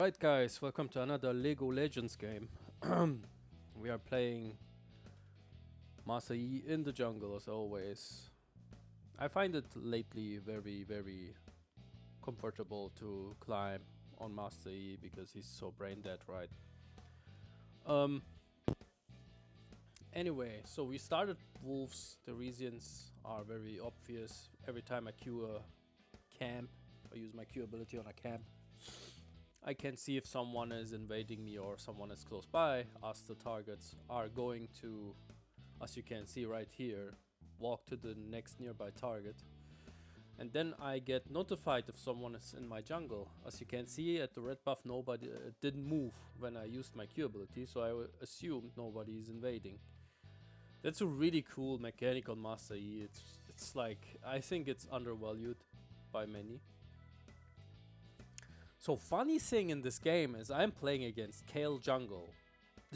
Right guys, welcome to another Lego Legends game. We are playing Master Yi in the jungle as always. I find it lately very comfortable to climb on Master Yi because he's so brain dead, right? Um Anyway, so we started wolves. The reasons are very obvious. Every time I queue a camp, I use my queue ability on a camp, I can see if someone is invading me or someone is close by, as the targets are going to, as you can see right here, walk to the next nearby target. And then I get notified if someone is in my jungle. As you can see at the red buff, nobody didn't move when I used my Q ability, so I assumed nobody is invading. That's a really cool mechanic on Master Yi. It's like, I think it's undervalued by many. So funny thing in this game is I'm playing against Kale Jungle.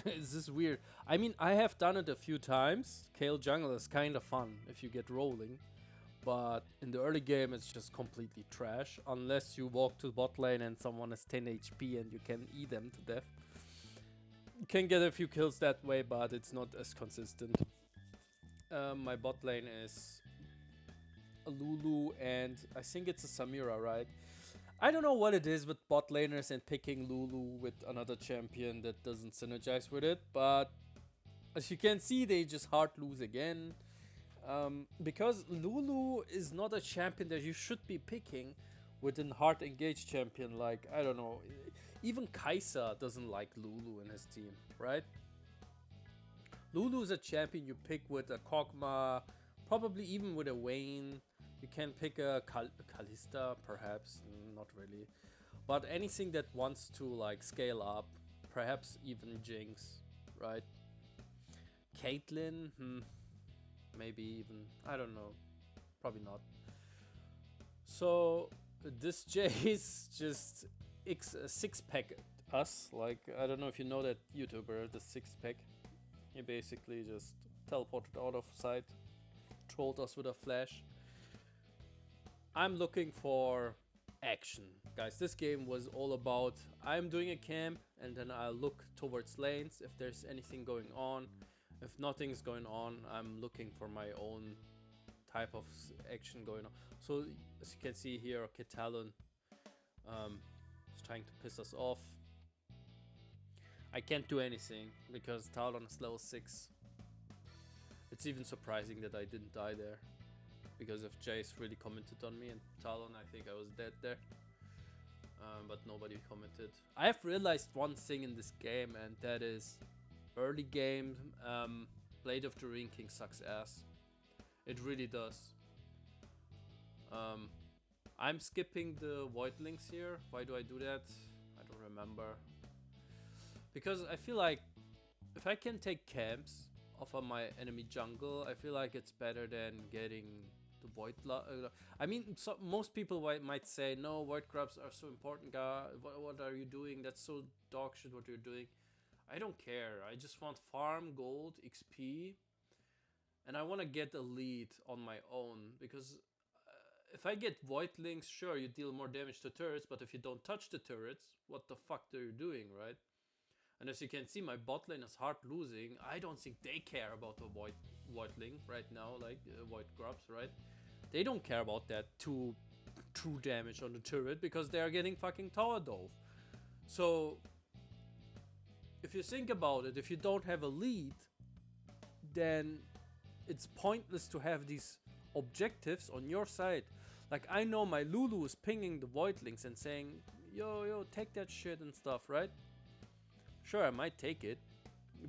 This is weird. I mean, I have done it a few times. Kale Jungle is kind of fun if you get rolling. But in the early game it's just completely trash. Unless you walk to bot lane and someone has 10 HP and you can eat them to death. You can get a few kills that way, but it's not as consistent. My bot lane is a Lulu and I think it's a Samira, right? I don't know what it is with bot laners and picking Lulu with another champion that doesn't synergize with it, but as you can see, they just hard lose again. Because Lulu is not a champion that you should be picking with a hard engaged champion. Like, I don't know, even Kai'Sa doesn't like Lulu in his team, right? Lulu is a champion you pick with a Kog'Maw, probably even with a Vayne. You can pick a Kalista, perhaps, not really. But anything that wants to like scale up, perhaps even Jinx, right? Caitlyn, maybe even, I don't know, probably not. So this Jace just six-pack us, like, I don't know if you know that YouTuber, the six-pack. He basically just teleported out of sight, trolled us with a flash. I'm looking for action. Guys, this game was all about I'm doing a camp and then I'll look towards lanes if there's anything going on. If nothing's going on, I'm looking for my own type of action going on. So as you can see here, Kit Talon is trying to piss us off. I can't do anything because Talon is level 6. It's even surprising that I didn't die there. Because if Jace really commented on me and Talon, I think I was dead there. But nobody commented. I have realized one thing in this game, and that is early game Blade of the Ruined King sucks ass. It really does. I'm skipping the Voidlings here. Why do I do that? I don't remember. Because I feel like if I can take camps off of my enemy jungle, I feel like it's better than getting the void. I mean, most people might say, no, void grubs are so important, guy. What are you doing? That's so dog shit what you're doing. I don't care. I just want farm, gold, XP, and I want to get a lead on my own. Because if I get voidlings, sure, you deal more damage to turrets, but if you don't touch the turrets, what the fuck are you doing, right? And as you can see, my bot lane is hard losing. I don't think they care about the voidling right now, like void grubs, right? They don't care about that 2 true damage on the turret because they are getting fucking tower dove. So if you think about it, if you don't have a lead, then it's pointless to have these objectives on your side. Like, I know my Lulu is pinging the voidlings and saying, yo, take that shit and stuff, right? Sure, I might take it,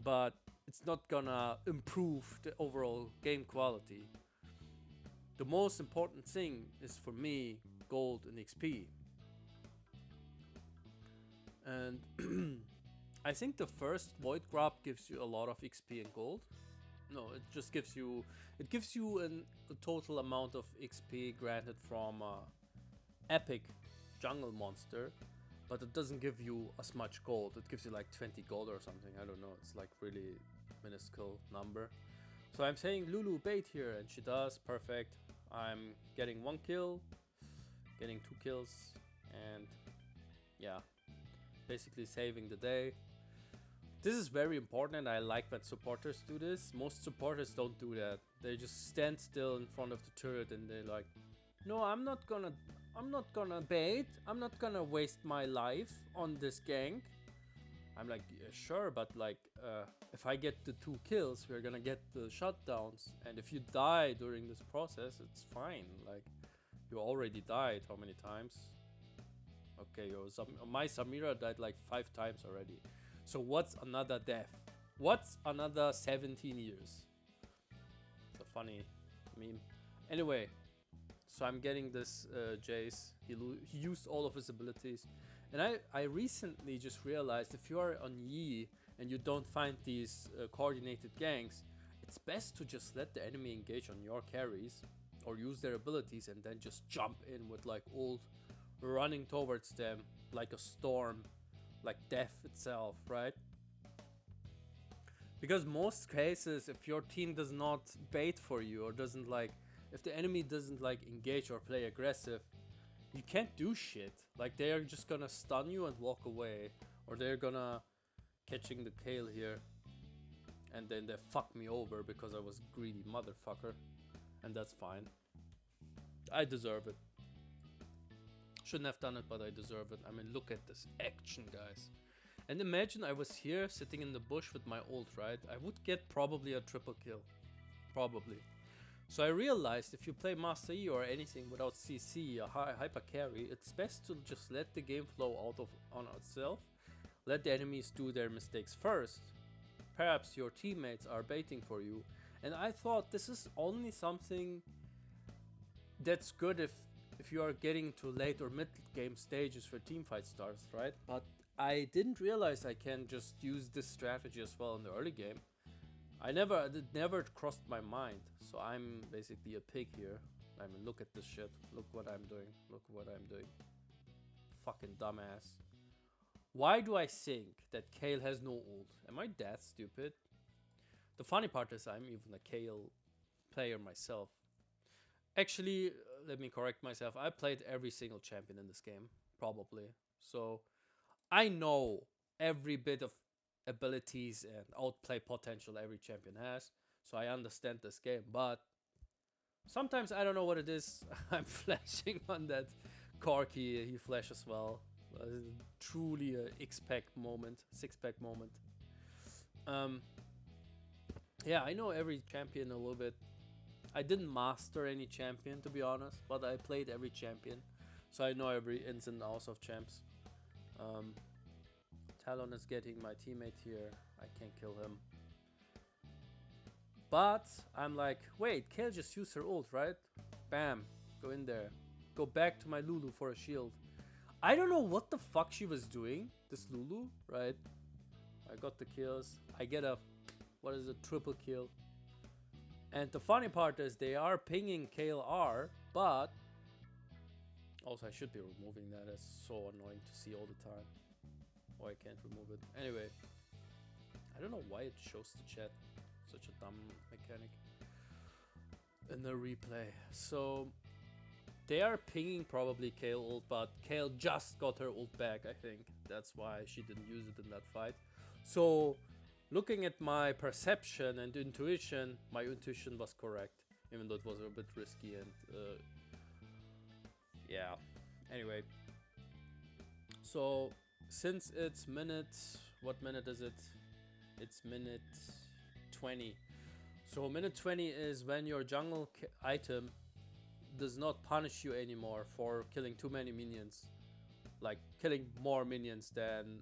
but it's not gonna improve the overall game quality. The most important thing is for me gold and XP. And I think the first Void Grub gives you a lot of XP and gold. No, it just gives you a total amount of XP granted from epic jungle monster. But it doesn't give you as much gold. It gives you like 20 gold or something. I don't know. It's like really minuscule number. So I'm saying Lulu bait here, and she does. Perfect. I'm getting 1 kill, getting 2 kills, and yeah. basically saving the day. This is very important, and I like that supporters do this. Most supporters don't do that. They just stand still in front of the turret and they're like, no, I'm not gonna bait. I'm not gonna waste my life on this gank. I'm like, yeah, sure, but like, if I get the 2 kills, we're gonna get the shutdowns. And if you die during this process, it's fine. Like, you already died how many times? Okay, my Samira died like 5 times already. So what's another death? What's another 17 years? It's a funny meme. Anyway, so I'm getting this Jace. He used all of his abilities. And I recently just realized if you are on Yi and you don't find these coordinated ganks, it's best to just let the enemy engage on your carries or use their abilities and then just jump in with like ult, running towards them like a storm, like death itself, right? Because most cases, if your team does not bait for you or doesn't like, if the enemy doesn't like engage or play aggressive, you can't do shit. Like, they are just gonna stun you and walk away, or they're gonna catching the Kayle here and then they fuck me over because I was greedy motherfucker, and that's fine. I deserve it. Shouldn't have done it, but I deserve it. I mean, look at this action, guys. And imagine I was here sitting in the bush with my ult, right? I would get probably a triple kill. Probably. So I realized if you play Master Yi or anything without CC, a hyper carry, it's best to just let the game flow on itself. Let the enemies do their mistakes first. Perhaps your teammates are baiting for you. And I thought this is only something that's good if you are getting to late or mid game stages for teamfight starts, right? But I didn't realize I can just use this strategy as well in the early game. It never crossed my mind. So I'm basically a pig here. I mean, look at this shit. Look what I'm doing. Look what I'm doing. Fucking dumbass. Why do I think that Kayle has no ult? Am I that stupid? The funny part is I'm even a Kayle player myself. Actually, let me correct myself. I played every single champion in this game, probably. So I know every bit of abilities and outplay potential every champion has. So I understand this game, but sometimes I don't know what it is. I'm flashing on that Corki. He flashes well. Truly a X-pack moment, 6-pack moment. Yeah, I know every champion a little bit. I didn't master any champion, to be honest, but I played every champion, so I know every ins and outs of champs. Talon is getting my teammate here. I can't kill him. But I'm like, wait, Kayle just used her ult, right? Bam, go in there. Go back to my Lulu for a shield. I don't know what the fuck she was doing, this Lulu, right? I got the kills. I get a, what is it, triple kill. And the funny part is they are pinging Kayle R, but also I should be removing that. It's so annoying to see all the time. Oh, I can't remove it. Anyway, I don't know why it shows the chat. Such a dumb mechanic in the replay. So they are pinging probably Kayle ult, but Kayle just got her ult back, I think. That's why she didn't use it in that fight. So looking at my perception and intuition, my intuition was correct, even though it was a bit risky and yeah. Anyway, so since it's minute, what minute is it? It's minute 20. So minute 20 is when your jungle item does not punish you anymore for killing too many minions, like killing more minions than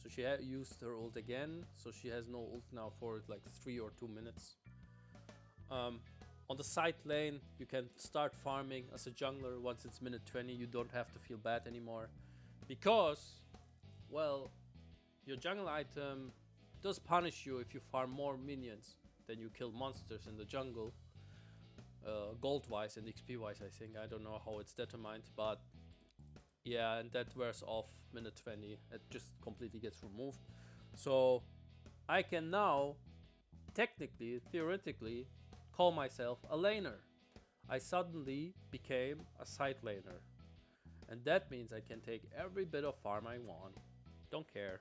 so she used her ult again, so she has no ult now for like 3 or 2 minutes. On the side lane you can start farming as a jungler. Once it's minute 20 you don't have to feel bad anymore, because, well, your jungle item does punish you if you farm more minions than you kill monsters in the jungle, gold wise and XP wise. I think, I don't know how it's determined, but yeah, and that wears off minute 20. It just completely gets removed. So I can now technically, theoretically, call myself a laner. I suddenly became a side laner. And that means I can take every bit of farm I want. Don't care.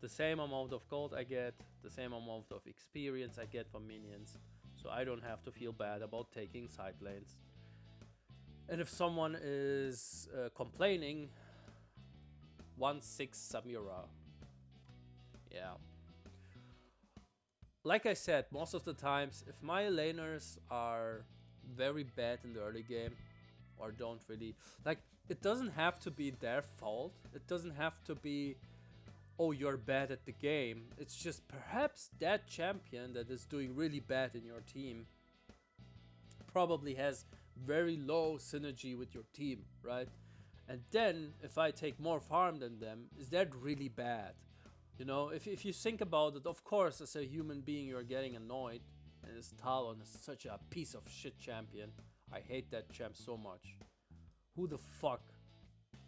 The same amount of gold I get, the same amount of experience I get from minions. So I don't have to feel bad about taking side lanes. And if someone is complaining, 1-6 Samira. Yeah. Like I said, most of the times, if my laners are very bad in the early game, or don't really, like, it doesn't have to be their fault. It doesn't have to be, oh, you're bad at the game. It's just perhaps that champion that is doing really bad in your team probably has very low synergy with your team, right? And then if I take more farm than them, is that really bad? You know, if you think about it, of course, as a human being, you're getting annoyed. And this Talon is such a piece of shit champion. I hate that champ so much. Who the fuck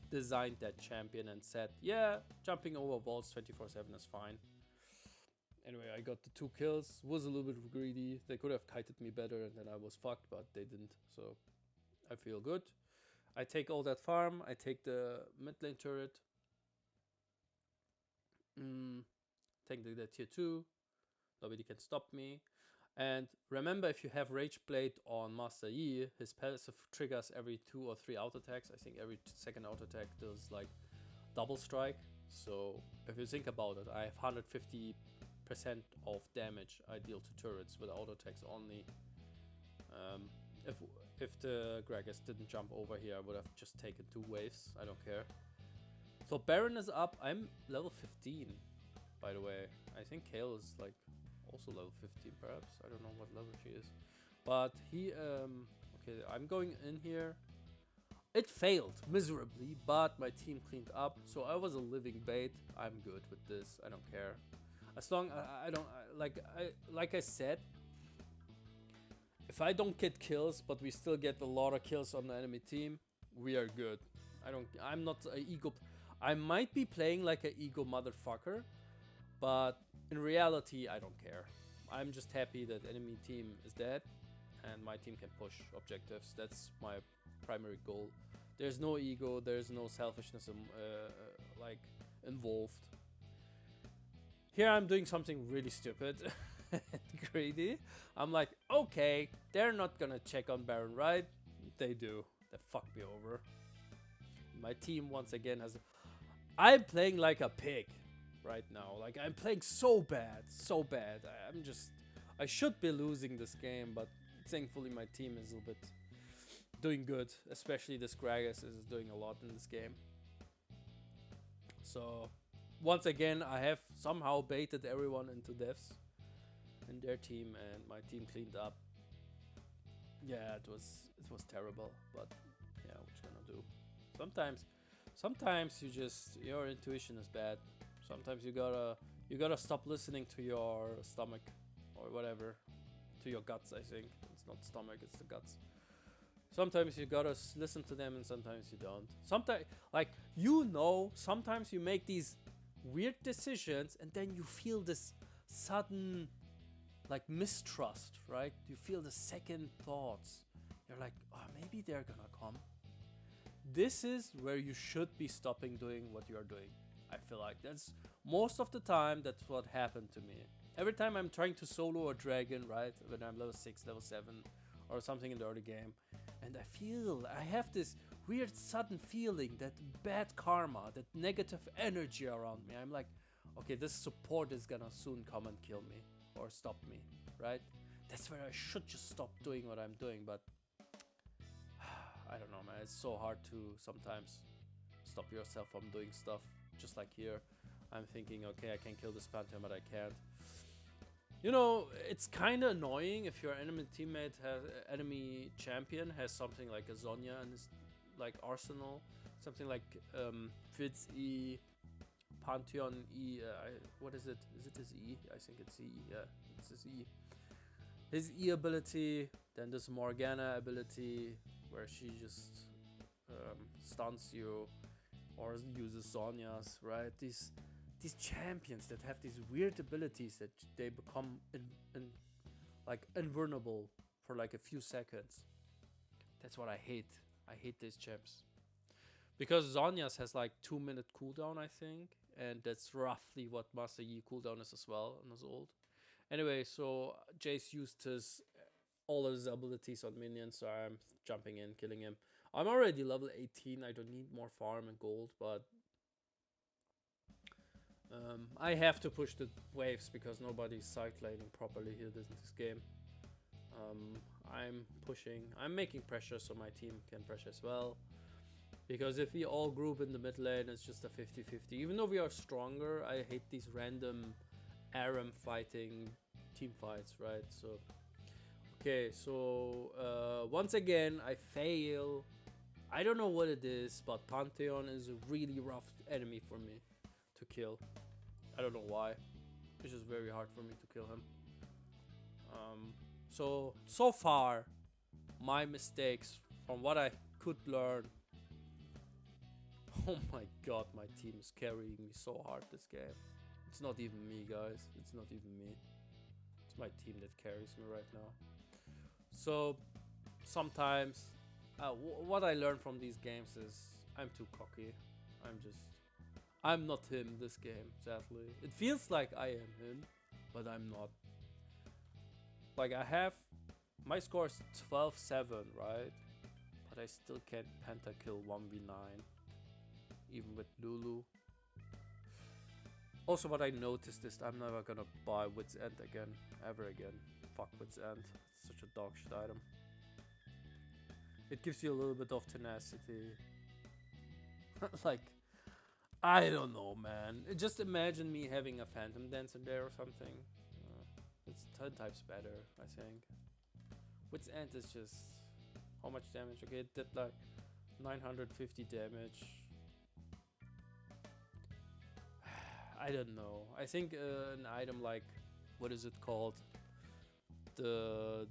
designed that champion and said, yeah, jumping over walls 24/7 is fine. Anyway, I got the 2 kills. Was a little bit greedy. They could have kited me better and then I was fucked, but they didn't. So I feel good. I take all that farm. I take the mid lane turret. Take the tier 2. Nobody can stop me. And remember, if you have Rage Blade on Master Yi, his passive triggers every 2 or 3 auto attacks. I think every second auto attack does like double strike. So if you think about it, I have 150% of damage I deal to turrets with auto attacks only. If the Gragas didn't jump over here, I would have just taken 2 waves. I don't care. So Baron is up. I'm level 15, by the way. I think Kayle is like also level 15 perhaps. I don't know what level she is. But he, okay, I'm going in here. It failed miserably, but my team cleaned up. So I was a living bait. I'm good with this. I don't care. As long I don't, like I said, if I don't get kills, but we still get a lot of kills on the enemy team, we are good. I'm not an ego. I might be playing like an ego motherfucker, but in reality, I don't care. I'm just happy that enemy team is dead and my team can push objectives. That's my primary goal. There's no ego, there's no selfishness like involved. Here I'm doing something really stupid and greedy. I'm like, okay, they're not gonna check on Baron, right? They do. They fuck me over. My team once again has... I'm playing like a pig right now. Like, I'm playing so bad, so bad. I should be losing this game, but thankfully my team is a little bit doing good. Especially this Gragas is doing a lot in this game. So, once again, I have somehow baited everyone into deaths in their team, and my team cleaned up. Yeah, it was terrible, but yeah, what you gonna do? Sometimes your intuition is bad. Sometimes you gotta stop listening to your stomach or whatever, to your guts. I think it's not stomach, it's the guts. Sometimes you gotta listen to them, and sometimes you don't. Sometimes, like, sometimes you make these weird decisions, and then you feel this sudden, like, mistrust, right? You feel the second thoughts. You're like, oh, maybe they're gonna come. This is where you should be stopping doing what you're doing. I feel like that's most of the time that's what happened to me. Every time I'm trying to solo a dragon, right, when I'm level 6, level 7 or something in the early game, and I have this weird sudden feeling, that bad karma, that negative energy around me. I'm like, okay, this support is gonna soon come and kill me or stop me, right? That's where I should just stop doing what I'm doing, but I don't know, man. It's so hard to sometimes stop yourself from doing stuff. Just like here, I'm thinking, okay, I can kill this Pantheon, but I can't. You know, it's kind of annoying if your enemy teammate enemy champion has something like a Zhonya in his like arsenal, something like Fitz E, Pantheon E. What is it? Is it his E? I think it's E. Yeah, it's his E. His E ability, then this Morgana ability, where she just stuns you, or uses Zhonya's, right? These champions that have these weird abilities that they become like invulnerable for like a few seconds. That's what I hate. I hate these champs. Because Zhonya's has like 2-minute cooldown, I think, and that's roughly what Master Yi cooldown is as well on his ult. Anyway, so Jace used his all of his abilities on minions, so I'm jumping in, killing him. I'm already level 18. I don't need more farm and gold, but I have to push the waves because nobody's cycling properly here in this game. I'm pushing. I'm making pressure so my team can pressure as well. Because if we all group in the mid lane, it's just a 50-50. Even though we are stronger, I hate these random ARAM fighting team fights, right? So, okay, so once again, I fail. I don't know what it is, but Pantheon is a really rough enemy for me to kill. I don't know why. It's just very hard for me to kill him. So far, my mistakes from what I could learn. Oh my god, my team is carrying me so hard this game. It's not even me, guys. It's not even me. It's my team that carries me right now. So, sometimes, what I learn from these games is I'm too cocky. I'm not him this game, sadly. It feels like I am him, but I'm not. Like, my score is 12-7, right? But I still can't pentakill 1v9. Even with Lulu. Also, what I noticed is I'm never gonna buy Wit's End again. Ever again. Fuck Wit's End. It's such a dog shit item. It gives you a little bit of tenacity. Like, I don't know, man. Just imagine me having a Phantom Dancer there or something. It's 10 times better, I think. Wit's End is just... How much damage? Okay, it did like 950 damage. I don't know. I think an item like, what is it called? The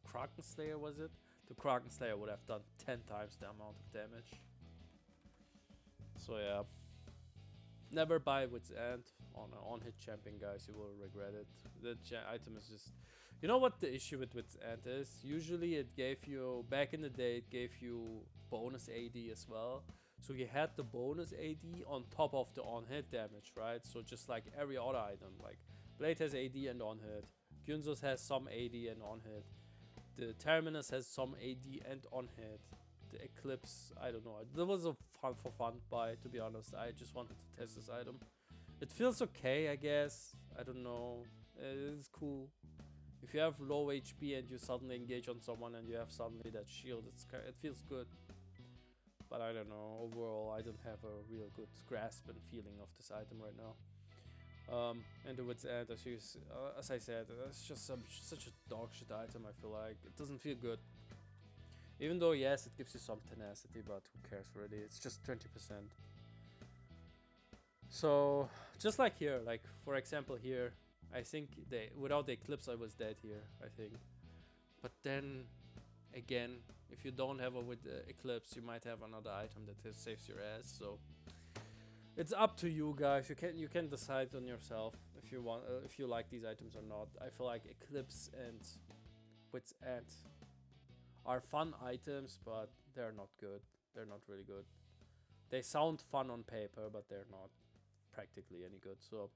Kraken Slayer, was it? The Kraken Slayer would have done 10 times the amount of damage. So yeah, never buy Wit's End on an on-hit champion, guys. You will regret it. The item is just, you know what the issue with Wit's End is? Usually it gave you, back in the day, it gave you bonus AD as well. So you had the bonus AD on top of the on-hit damage, right? So just like every other item, like Blade has AD and on-hit, Gyunzo's has some AD and on-hit, the Terminus has some AD and on-hit, the Eclipse, I don't know. That was a fun buy, to be honest. I just wanted to test this item. It feels okay, I guess. I don't know. It's cool. If you have low HP and you suddenly engage on someone and you have suddenly that shield, it feels good. But I don't know, overall I don't have a real good grasp and feeling of this item right now. And the Wit's End, as I said, it's just such a dog shit item, I feel like. It doesn't feel good. Even though, yes, it gives you some tenacity, but who cares really, it's just 20%. So, just like here, like for example here, I think without the Eclipse I was dead here, I think. But then, again, if you don't have with the Eclipse, you might have another item that saves your ass. So it's up to you guys. You can decide on yourself if you want, if you like these items or not. I feel like Eclipse and Wit's End are fun items, but they're not good. They're not really good. They sound fun on paper, but they're not practically any good. So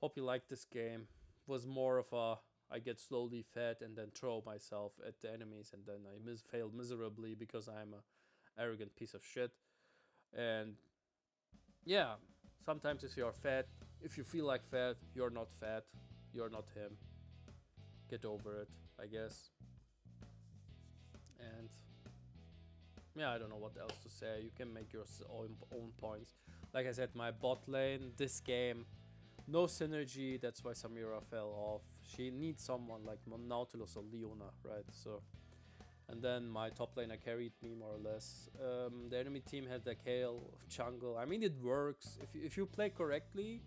hope you like this game. It was more of a I get slowly fed and then throw myself at the enemies, and then I fail miserably because I'm a arrogant piece of shit. And yeah, sometimes if you're fat, if you feel like fat, you're not fat, you're not him. Get over it, I guess. And yeah, I don't know what else to say. You can make your own points. Like I said, my bot lane, this game, no synergy. That's why Samira fell off. She needs someone like Nautilus or Leona, right? So, and then my top laner carried me more or less. The enemy team had the Kayle jungle. I mean, it works if you play correctly,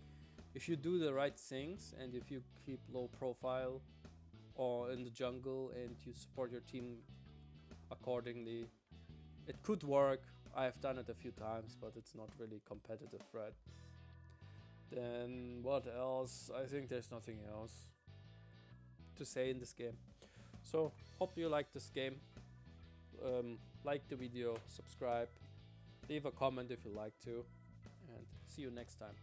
if you do the right things, and if you keep low profile or in the jungle and you support your team accordingly, it could work. I've done it a few times, but it's not really competitive, right? Then what else? I think there's nothing else to say in this game. So hope you like this game. like the video, subscribe, leave a comment if you like to, and see you next time.